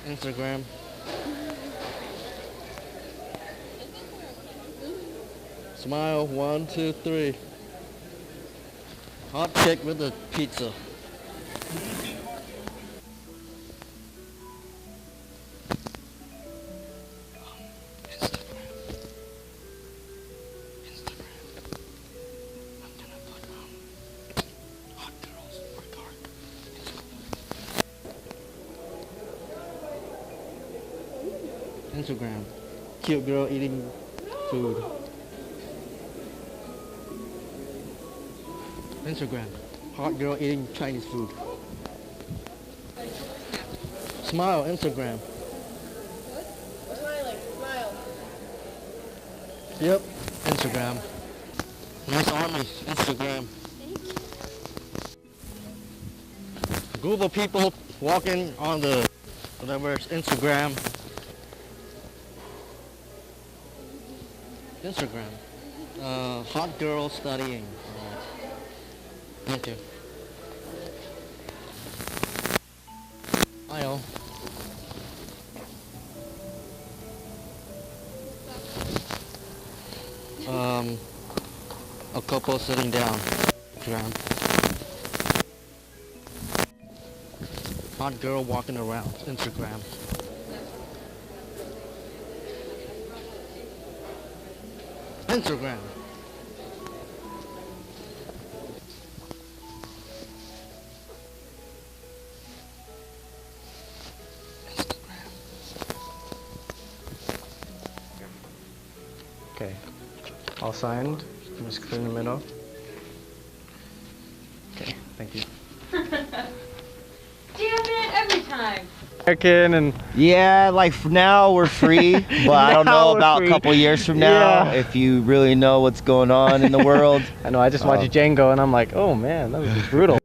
Instagram. Smile, 1, 2, 3. Hot chick with the pizza. Instagram. Cute girl eating food. Instagram. Hot girl eating Chinese food. Smile, Instagram. Smiling, smile. Yep, Instagram. Nice army, Instagram. Group of people walking on the whatever, it's Instagram. Instagram. Hot girl studying. Thank you. Smile. A couple sitting down. Instagram. Hot girl walking around. Instagram. Instagram. Okay. All signed. Just clear in the middle. Okay, thank you. Damn it, every time. American and Yeah, like now we're free, but I don't Now know we're about free. a couple years from now Yeah. if you really know what's going on in the world. I know I just watched Django and I'm like, oh man, that was brutal.